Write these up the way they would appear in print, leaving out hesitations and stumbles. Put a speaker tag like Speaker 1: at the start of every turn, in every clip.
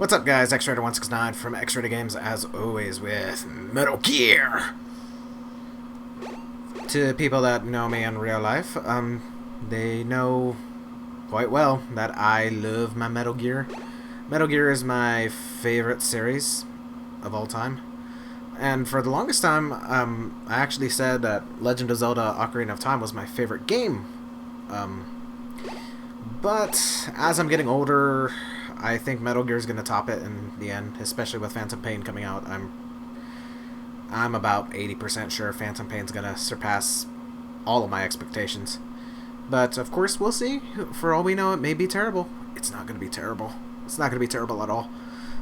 Speaker 1: What's up, guys? X-Rater169 from X-Rater Games, as always, with Metal Gear! To people that know me in real life, they know quite well that I love my Metal Gear. Metal Gear is my favorite series of all time. And for the longest time, I actually said that Legend of Zelda Ocarina of Time was my favorite game. But as I'm getting older, I think Metal Gear is going to top it in the end, especially with Phantom Pain coming out. I'm about 80% sure Phantom Pain's going to surpass all of my expectations. But of course, we'll see. For all we know, it may be terrible. It's not going to be terrible. It's not going to be terrible at all.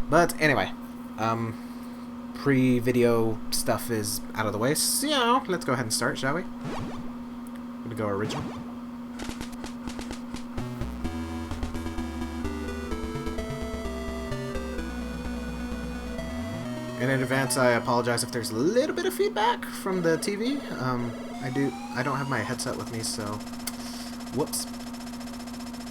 Speaker 1: But anyway, pre-video stuff is out of the way, so let's go ahead and start, shall we? I'm going to go original. And in advance, I apologize if there's a little bit of feedback from the TV. I don't have my headset with me, so whoops.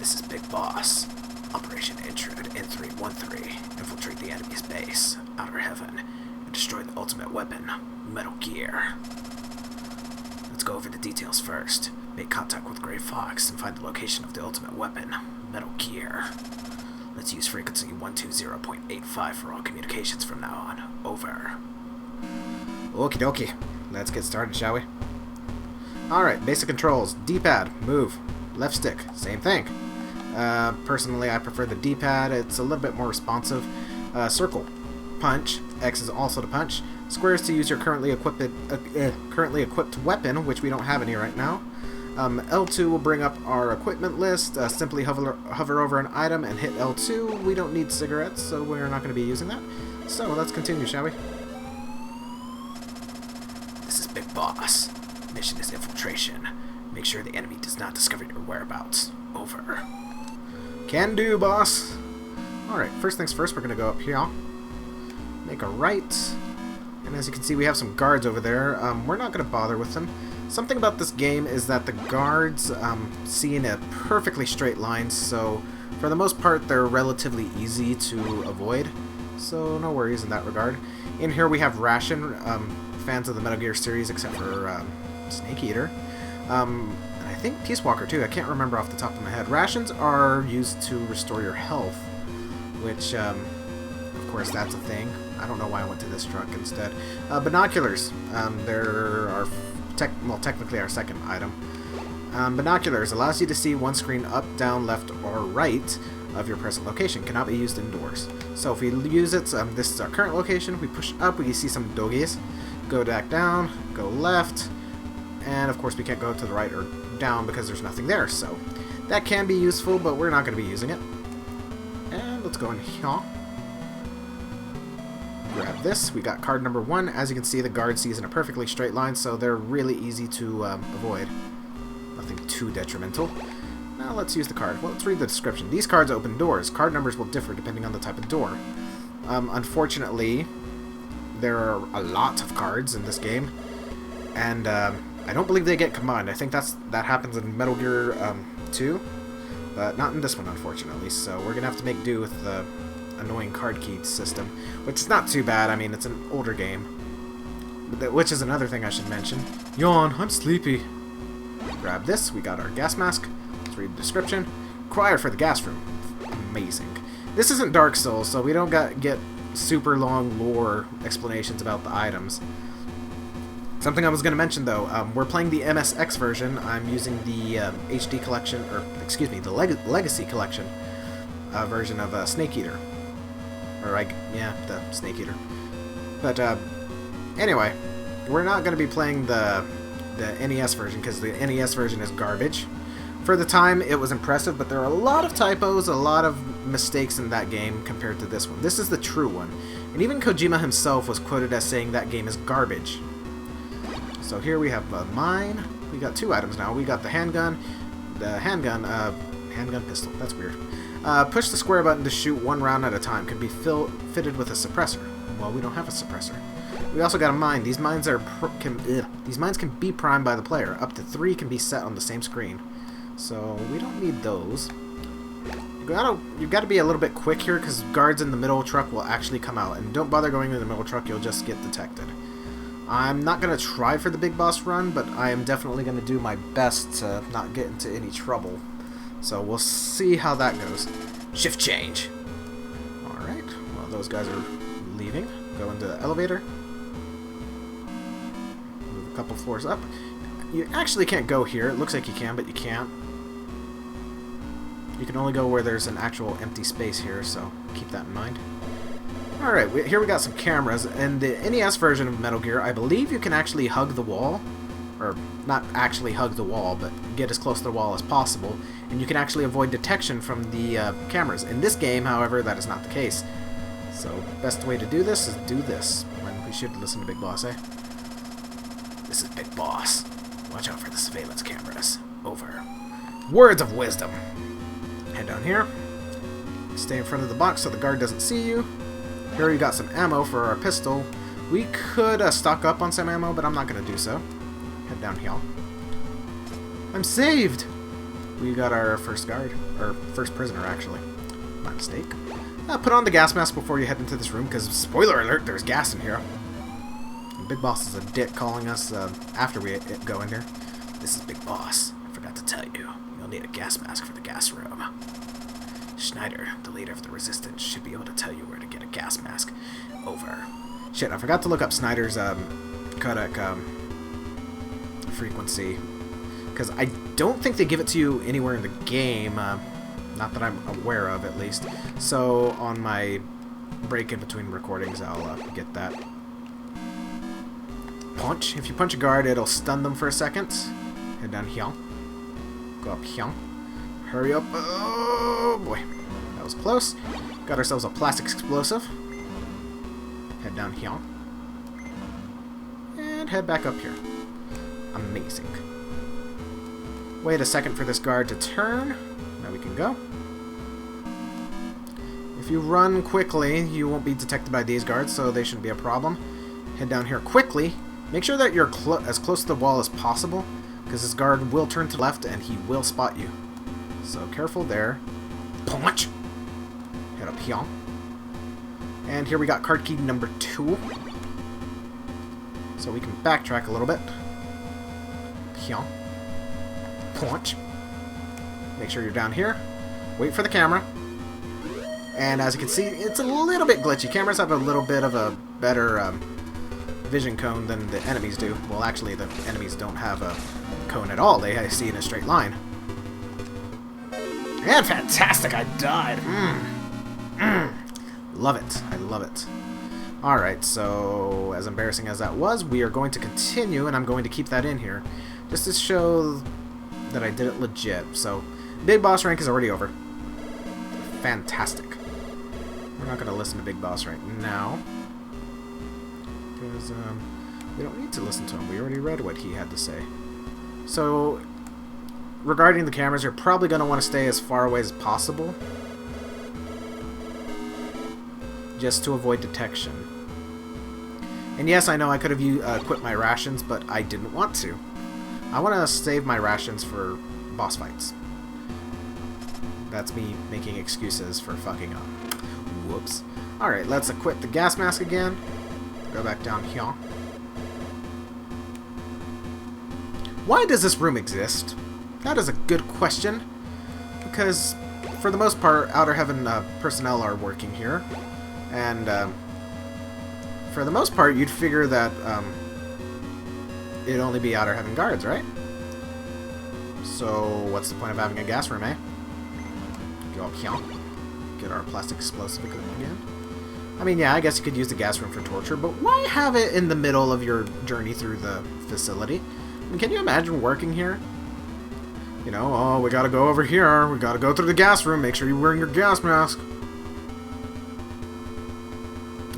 Speaker 1: This is Big Boss. Operation Intrude N313. Infiltrate the enemy's base, Outer Heaven, and destroy the ultimate weapon, Metal Gear. Let's go over the details first. Make contact with Gray Fox and find the location of the ultimate weapon, Metal Gear. Let's use frequency 120.85 for all communications from now on. Over. Okie dokie. Let's get started, shall we? Alright, basic controls. D-pad, move. Left stick, same thing. Personally, I prefer the D-pad. It's a little bit more responsive. Circle, punch. X is also to punch. Square is to use your currently equipped weapon, which we don't have any right now. L2 will bring up our equipment list. Simply hover over an item and hit L2. We don't need cigarettes, so we're not going to be using that. So let's continue, shall we? This is Big Boss. Mission is infiltration. Make sure the enemy does not discover your whereabouts. Over. Can do, boss. Alright, first things first, we're going to go up here. Make a right. And as you can see, we have some guards over there. We're not going to bother with them. Something about this game is that the guards see in a perfectly straight line, so for the most part they're relatively easy to avoid, so no worries in that regard. In here we have Ration, fans of the Metal Gear series except for Snake Eater, and I think Peace Walker too, I can't remember off the top of my head. Rations are used to restore your health, which of course that's a thing. I don't know why I went to this truck instead. Binoculars, there are technically our second item. Binoculars allows you to see one screen up, down, left, or right of your present location. Cannot be used indoors. So if we use it, this is our current location. We push up, we see some doggies. Go back down, go left, and of course we can't go to the right or down because there's nothing there. So that can be useful, but we're not going to be using it. And let's go in here. Grab this. We got card number 1. As you can see, the guard sees in a perfectly straight line, so they're really easy to avoid. Nothing too detrimental. Now let's use the card. Well, let's read the description. These cards open doors. Card numbers will differ depending on the type of door. Unfortunately, there are a lot of cards in this game, and I don't believe they get combined. I think that happens in Metal Gear 2, but not in this one, unfortunately. So we're gonna have to make do with the annoying card key system, which is not too bad. I mean, it's an older game, which is another thing I should mention. Yawn, I'm sleepy. Grab this. We got our gas mask. Let's read the description. Required for the gas room. Amazing. This isn't Dark Souls, so we don't get super long lore explanations about the items. Something I was going to mention, though, we're playing the MSX version. I'm using the HD collection, or excuse me, the Legacy collection version of Snake Eater. Or, yeah, the Snake Eater. But, anyway, we're not going to be playing the NES version, because the NES version is garbage. For the time, it was impressive, but there are a lot of typos, a lot of mistakes in that game compared to this one. This is the true one. And even Kojima himself was quoted as saying that game is garbage. So here we have a mine. We got 2 items now. We got the handgun, handgun pistol. That's weird. Push the square button to shoot 1 round at a time. Could be fitted with a suppressor. Well, we don't have a suppressor. We also got a mine. These mines can be primed by the player. Up to 3 can be set on the same screen. So we don't need those. you've got to be a little bit quick here, because guards in the middle truck will actually come out. And don't bother going in the middle truck, you'll just get detected. I'm not going to try for the big boss run, but I am definitely going to do my best to not get into any trouble. So we'll see how that goes. Shift change. Alright, well those guys are leaving. Go into the elevator. Move a couple floors up. You actually can't go here. It looks like you can, but you can't. You can only go where there's an actual empty space here, so keep that in mind. Alright, here we got some cameras. In the NES version of Metal Gear, I believe you can actually hug the wall. Or, not actually hug the wall, but get as close to the wall as possible. And you can actually avoid detection from the cameras. In this game, however, that is not the case. So, best way to do this is do this. When we should listen to Big Boss, eh? This is Big Boss. Watch out for the surveillance cameras. Over. Words of wisdom. Head down here. Stay in front of the box so the guard doesn't see you. Here we got some ammo for our pistol. We could stock up on some ammo, but I'm not going to do so. Head down here. I'm saved! We got our first guard. Or first prisoner, actually. My mistake. Put on the gas mask before you head into this room, because, spoiler alert, there's gas in here. Big Boss is a dick calling us after we go in here. This is Big Boss. I forgot to tell you. You'll need a gas mask for the gas room. Schneider, the leader of the Resistance, should be able to tell you where to get a gas mask. Over. Shit, I forgot to look up Snyder's codec frequency. Because I don't think they give it to you anywhere in the game. Not that I'm aware of, at least. So, on my break in between recordings, I'll get that. Punch. If you punch a guard, it'll stun them for a second. Head down here. Go up here. Hurry up. Oh, boy. That was close. Got ourselves a plastic explosive. Head down here. And head back up here. Amazing. Wait a second for this guard to turn. Now we can go. If you run quickly, you won't be detected by these guards, so they shouldn't be a problem. Head down here quickly. Make sure that you're as close to the wall as possible, because this guard will turn to the left and he will spot you. So careful there. Punch! Head up here. And here we got card key number 2. So we can backtrack a little bit. Here. Punch. Make sure you're down here. Wait for the camera. And as you can see, it's a little bit glitchy. Cameras have a little bit of a better vision cone than the enemies do. Well, actually, the enemies don't have a cone at all. They see in a straight line. And fantastic! I died! Love it. I love it. Alright, so as embarrassing as that was, we are going to continue, and I'm going to keep that in here, just to show that I did it legit. So, Big Boss rank is already over. Fantastic. We're not going to listen to Big Boss right now, because we don't need to listen to him. We already read what he had to say. So, regarding the cameras, you're probably going to want to stay as far away as possible, just to avoid detection. And yes, I know I could have quit my rations, but I didn't want to. I want to save my rations for boss fights. That's me making excuses for fucking up. Whoops. Alright, let's equip the gas mask again. Go back down here. Why does this room exist? That is a good question. Because, for the most part, Outer Heaven personnel are working here. And, for the most part, you'd figure that it'd only be Outer Heaven guards, right? So, what's the point of having a gas room, eh? Go up here. Get our plastic explosive again. I mean, yeah, I guess you could use the gas room for torture, but why have it in the middle of your journey through the facility? I mean, can you imagine working here? You know, oh, we gotta go over here. We gotta go through the gas room. Make sure you're wearing your gas mask.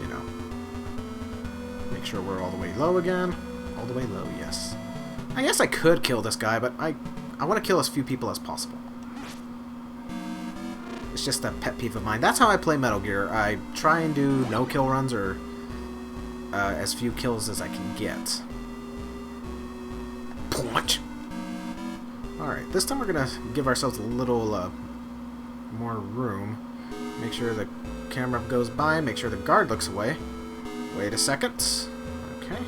Speaker 1: You know. Make sure we're all the way low again. All the way low, yes. I guess I could kill this guy, but I want to kill as few people as possible. It's just a pet peeve of mine. That's how I play Metal Gear. I try and do no-kill runs, or as few kills as I can get. Punch! Alright, this time we're going to give ourselves a little more room. Make sure the camera goes by. Make sure the guard looks away. Wait a second. Okay.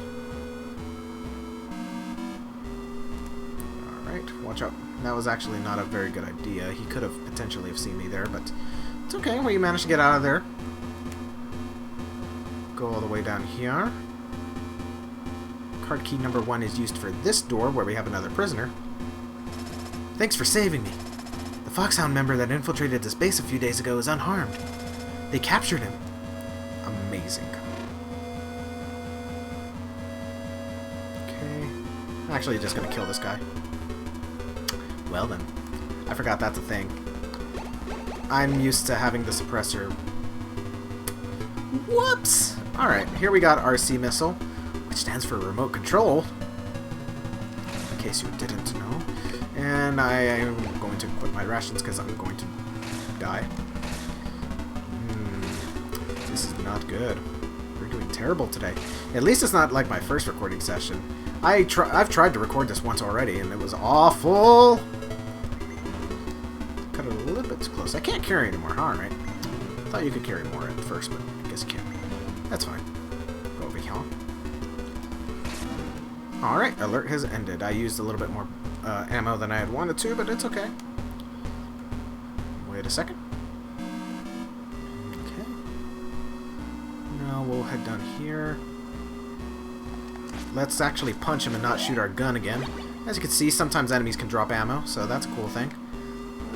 Speaker 1: Alright, watch out. That was actually not a very good idea. He could have potentially have seen me there, but it's okay. We managed to get out of there. Go all the way down here. Card key number 1 is used for this door, where we have another prisoner. Thanks for saving me. The Foxhound member that infiltrated this base a few days ago is unharmed. They captured him. Amazing. Okay. I'm actually just going to kill this guy. Well then. I forgot that's a thing. I'm used to having the suppressor. Whoops! Alright, here we got RC missile, which stands for remote control, in case you didn't know. And I am going to quit my rations because I'm going to die. This is not good. We're doing terrible today. At least it's not like my first recording session. I've tried to record this once already, and it was awful. Cut it a little bit too close. I can't carry anymore, huh? Right? I thought you could carry more at first, but I guess you can't. That's fine. Go over here. Alright, alert has ended. I used a little bit more ammo than I had wanted to, but it's okay. Wait a second. Okay. Now we'll head down here. Let's actually punch him and not shoot our gun again. As you can see, sometimes enemies can drop ammo, so that's a cool thing.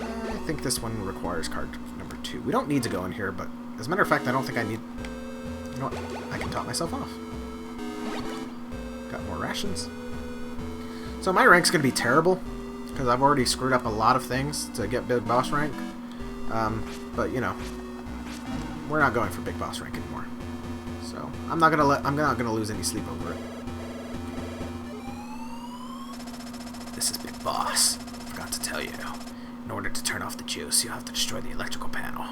Speaker 1: I think this one requires card number 2. We don't need to go in here, but as a matter of fact, I don't think I need... You know what? I can top myself off. Got more rations. So my rank's going to be terrible, because I've already screwed up a lot of things to get Big Boss rank. But, you know, we're not going for Big Boss rank anymore. So, I'm not gonna lose any sleep over it. This is Big Boss. Forgot to tell you. In order to turn off the juice, you have to destroy the electrical panel.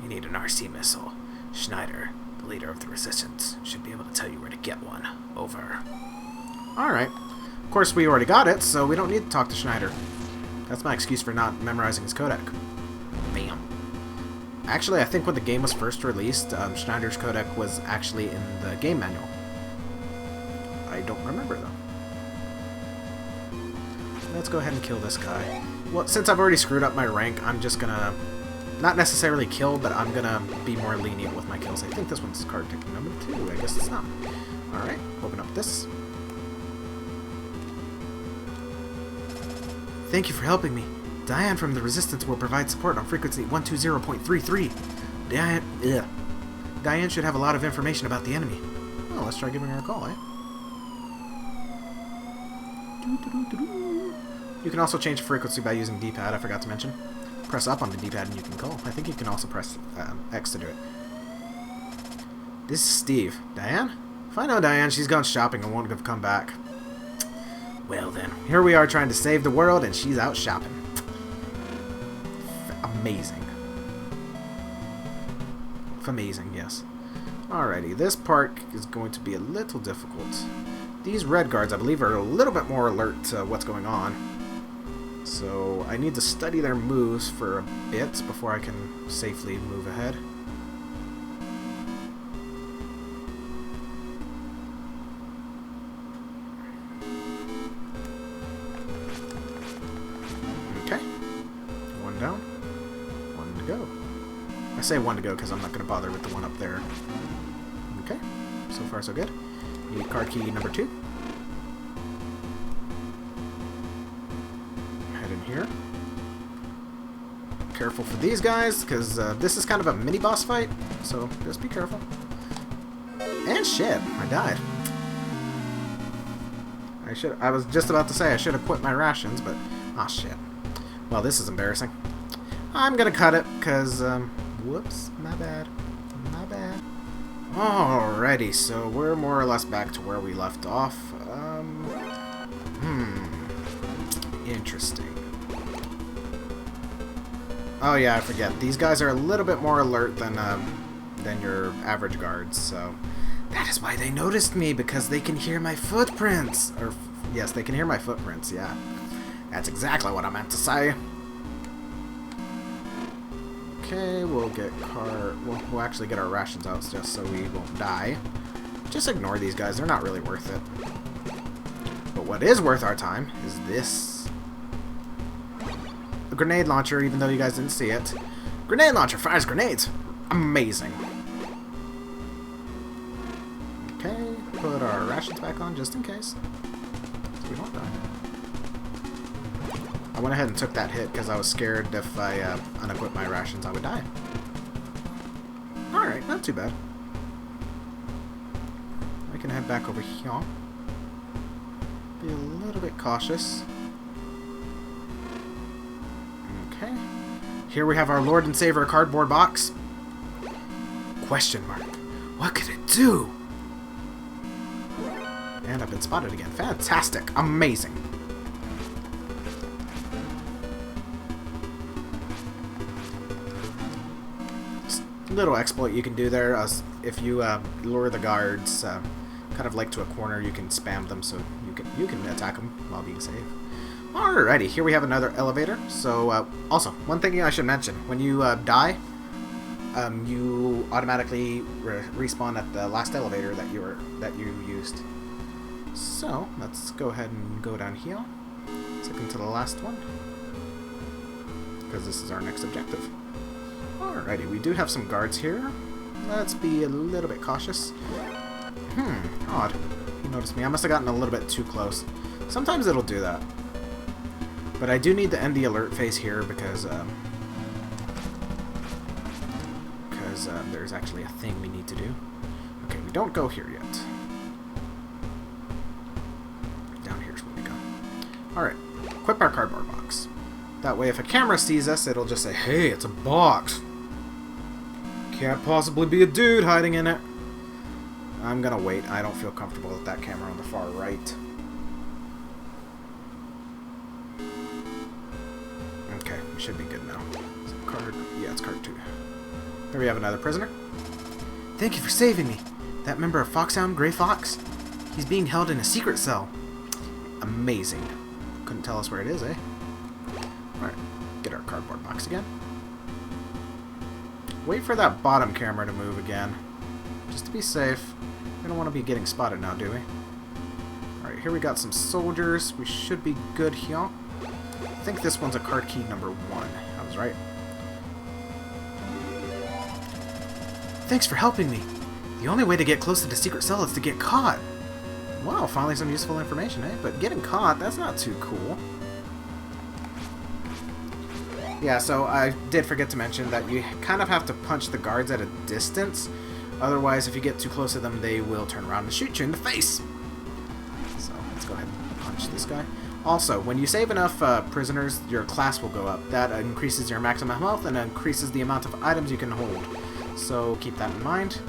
Speaker 1: You need an RC missile. Schneider, the leader of the Resistance, should be able to tell you where to get one. Over. Alright. Of course, we already got it, so we don't need to talk to Schneider. That's my excuse for not memorizing his codec. Bam. Actually, I think when the game was first released, Schneider's codec was actually in the game manual. I don't remember, though. Let's go ahead and kill this guy. Well, since I've already screwed up my rank, I'm just gonna... Not necessarily kill, but I'm gonna be more lenient with my kills. I think this one's card ticket number 2. I guess it's not. Alright, open up this. Thank you for helping me. Diane from the Resistance will provide support on frequency 120.33. Diane should have a lot of information about the enemy. Well, let's try giving her a call, eh? You can also change frequency by using D-pad, I forgot to mention. Press up on the D-pad and you can call. I think you can also press X to do it. This is Steve. Diane? If I know Diane, she's gone shopping and won't have come back. Well then, here we are trying to save the world and she's out shopping. Amazing. Amazing, yes. Alrighty, this part is going to be a little difficult. These red guards, I believe, are a little bit more alert to what's going on. So I need to study their moves for a bit before I can safely move ahead. Okay. One down. One to go. I say one to go because I'm not going to bother with the one up there. Okay. So far so good. Need card key number 2. Head in here. Careful for these guys, because this is kind of a mini boss fight, so just be careful. And shit, I died. I was just about to say I should have quit my rations, but ah shit. Well, this is embarrassing. I'm gonna cut it, because whoops, my bad. My bad. Alrighty, so we're more or less back to where we left off. Interesting. Oh yeah, I forget. These guys are a little bit more alert than your average guards, so that is why they noticed me, because they can hear my footprints. Or yes, they can hear my footprints. Yeah, that's exactly what I meant to say. Okay, we'll actually get our rations out just so we won't die. Just ignore these guys, they're not really worth it. But what is worth our time is this. The grenade launcher, even though you guys didn't see it. Grenade launcher fires grenades! Amazing. Okay, put our rations back on just in case. So we don't die. I went ahead and took that hit because I was scared if I unequipped my rations I would die. Alright, not too bad. I can head back over here. Be a little bit cautious. Okay. Here we have our Lord and Savior cardboard box. Question mark. What could it do? And I've been spotted again. Fantastic. Amazing. Little exploit you can do there. If you lure the guards kind of like to a corner, you can spam them so you can attack them while being safe. Alrighty, here we have another elevator. So also, one thing I should mention: when you die, you automatically respawn at the last elevator that you used. So let's go ahead and go down here, second to the last one, because this is our next objective. Alrighty, we do have some guards here. Let's be a little bit cautious. Odd. He noticed me. I must have gotten a little bit too close. Sometimes it'll do that. But I do need to end the alert phase here because there's actually a thing we need to do. Okay, we don't go here yet. Down here's where we go. Alright, equip our cardboard box. That way if a camera sees us, it'll just say, hey, it's a box. Can't possibly be a dude hiding in it. I'm gonna wait. I don't feel comfortable with that camera on the far right. Okay, we should be good now. Is it card? Yeah, it's card 2. Here we have another prisoner. Thank you for saving me. That member of Foxhound, Gray Fox? He's being held in a secret cell. Amazing. Couldn't tell us where it is, eh? Alright, get our cardboard box again. Wait for that bottom camera to move again. Just to be safe. We don't want to be getting spotted now, do we? Alright, here we got some soldiers. We should be good here. I think this one's a card key number 1. I was right. Thanks for helping me. The only way to get close to the secret cell is to get caught. Wow, finally some useful information, eh? But getting caught, that's not too cool. Yeah, so I did forget to mention that you kind of have to punch the guards at a distance. Otherwise, if you get too close to them, they will turn around and shoot you in the face. So let's go ahead and punch this guy. Also, when you save enough prisoners, your class will go up. That increases your maximum health and increases the amount of items you can hold. So keep that in mind.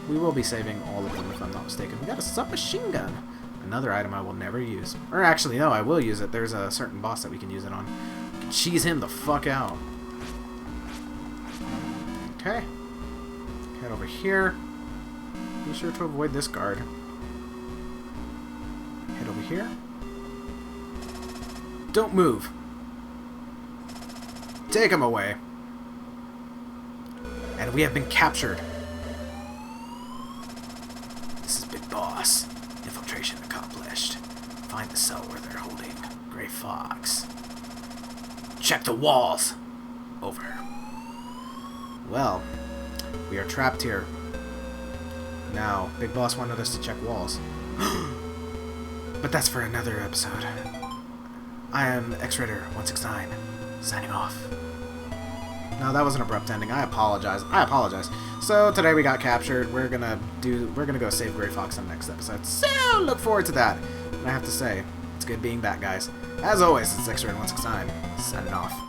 Speaker 1: We will be saving all of them if I'm not mistaken. We got a submachine gun. Another item I will never use. Or actually, no, I will use it. There's a certain boss that we can use it on. We can cheese him the fuck out. Okay. Head over here. Be sure to avoid this guard. Head over here. Don't move. Take him away. And we have been captured. This is Big Boss. Infiltration accomplished. Find the cell where they're holding Gray Fox. Check the walls. Over. Well, we are trapped here. Now, Big Boss wanted us to check walls. But that's for another episode. I am X-Raider 169, signing off. No, that was an abrupt ending. I apologize. So today we got captured. We're gonna go save Gray Fox on the next episode. So look forward to that. And I have to say, it's good being back, guys. As always, it's X-Raider 169, signing off.